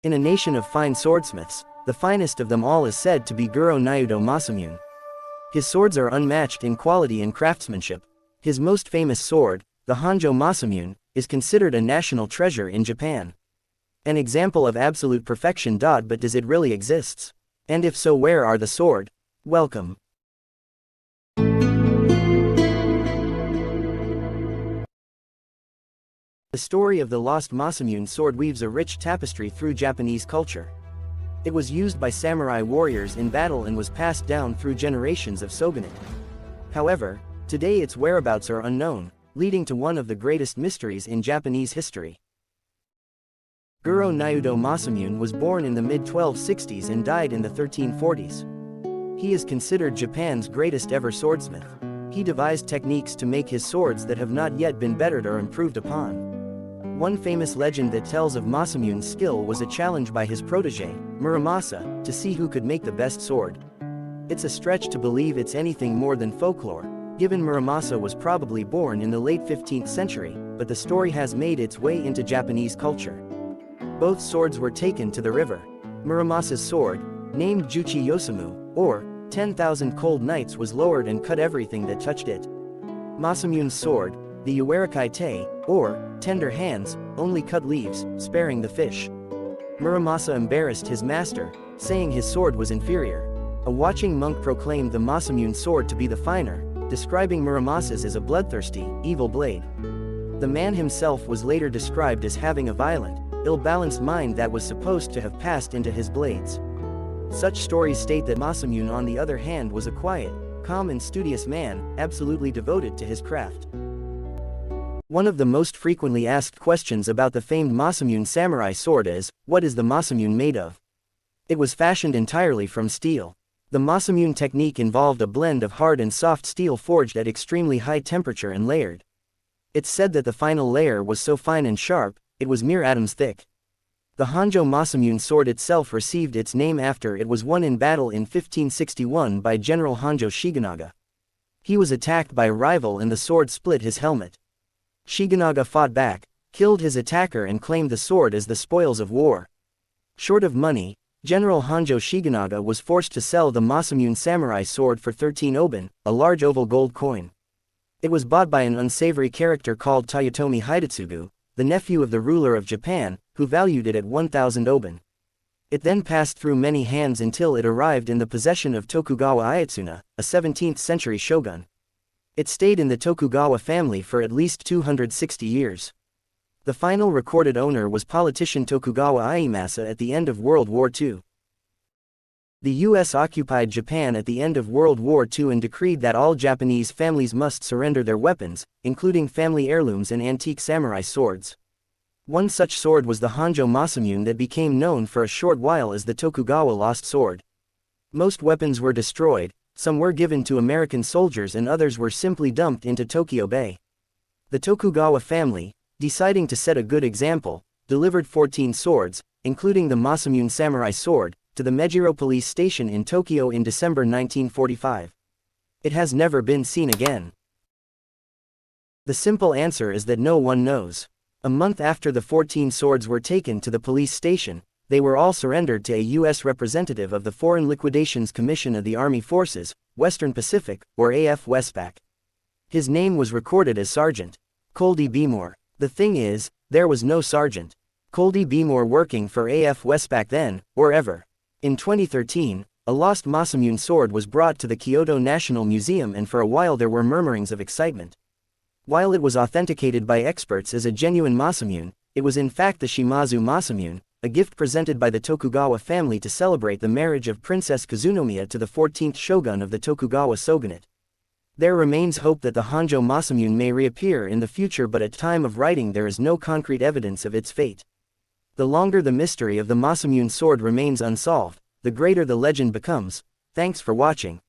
In a nation of fine swordsmiths, the finest of them all is said to be Gorō Nyūdō Masamune. His swords are unmatched in quality and craftsmanship. His most famous sword, the Honjo Masamune, is considered a national treasure in Japan. An example of absolute perfection. But does it really exist? And if so, where are the sword? Welcome. The story of the lost Masamune sword weaves a rich tapestry through Japanese culture. It was used by samurai warriors in battle and was passed down through generations of shogunate. However, today its whereabouts are unknown, leading to one of the greatest mysteries in Japanese history. Gorō Nyūdō Masamune was born in the mid-1260s and died in the 1340s. He is considered Japan's greatest ever swordsmith. He devised techniques to make his swords that have not yet been bettered or improved upon. One famous legend that tells of Masamune's skill was a challenge by his protege, Muramasa, to see who could make the best sword. It's a stretch to believe it's anything more than folklore, given Muramasa was probably born in the late 15th century, but the story has made its way into Japanese culture. Both swords were taken to the river. Muramasa's sword, named Juchi Yosamu, or 10,000 cold nights, was lowered and cut everything that touched it. Masamune's sword, the Uwarakai Te, or tender hands, only cut leaves, sparing the fish. Muramasa embarrassed his master, saying his sword was inferior. A watching monk proclaimed the Masamune sword to be the finer, describing Muramasa's as a bloodthirsty, evil blade. The man himself was later described as having a violent, ill-balanced mind that was supposed to have passed into his blades. Such stories state that Masamune, on the other hand, was a quiet, calm and studious man, absolutely devoted to his craft. One of the most frequently asked questions about the famed Masamune samurai sword is, what is the Masamune made of? It was fashioned entirely from steel. The Masamune technique involved a blend of hard and soft steel forged at extremely high temperature and layered. It's said that the final layer was so fine and sharp, it was mere atoms thick. The Honjo Masamune sword itself received its name after it was won in battle in 1561 by General Honjo Shigenaga. He was attacked by a rival and the sword split his helmet. Shigenaga fought back, killed his attacker and claimed the sword as the spoils of war. Short of money, General Honjo Shigenaga was forced to sell the Masamune samurai sword for 13 oben, a large oval gold coin. It was bought by an unsavory character called Toyotomi Hidetsugu, the nephew of the ruler of Japan, who valued it at 1,000 oben. It then passed through many hands until it arrived in the possession of Tokugawa Ieyatsuna, a 17th-century shogun. It stayed in the Tokugawa family for at least 260 years. The final recorded owner was politician Tokugawa Ieyasu at the end of World War II. The U.S. occupied Japan at the end of World War II and decreed that all Japanese families must surrender their weapons, including family heirlooms and antique samurai swords. One such sword was the Honjo Masamune that became known for a short while as the Tokugawa Lost Sword. Most weapons were destroyed, some were given to American soldiers and others were simply dumped into Tokyo Bay. The Tokugawa family, deciding to set a good example, delivered 14 swords, including the Masamune samurai sword, to the Mejiro police station in Tokyo in December 1945. It has never been seen again. The simple answer is that no one knows. A month after the 14 swords were taken to the police station, they were all surrendered to a U.S. representative of the Foreign Liquidations Commission of the Army Forces, Western Pacific, or AF-WESPAC. His name was recorded as Sergeant Coldy B. Moore. The thing is, there was no Sergeant Coldy B. Moore working for AF-WESPAC then, or ever. In 2013, a lost Masamune sword was brought to the Kyoto National Museum and for a while there were murmurings of excitement. While it was authenticated by experts as a genuine Masamune, it was in fact the Shimazu Masamune, a gift presented by the Tokugawa family to celebrate the marriage of Princess Kazunomiya to the 14th shogun of the Tokugawa shogunate. There remains hope that the Honjo Masamune may reappear in the future, but at time of writing there is no concrete evidence of its fate. The longer the mystery of the Masamune sword remains unsolved, the greater the legend becomes. Thanks for watching.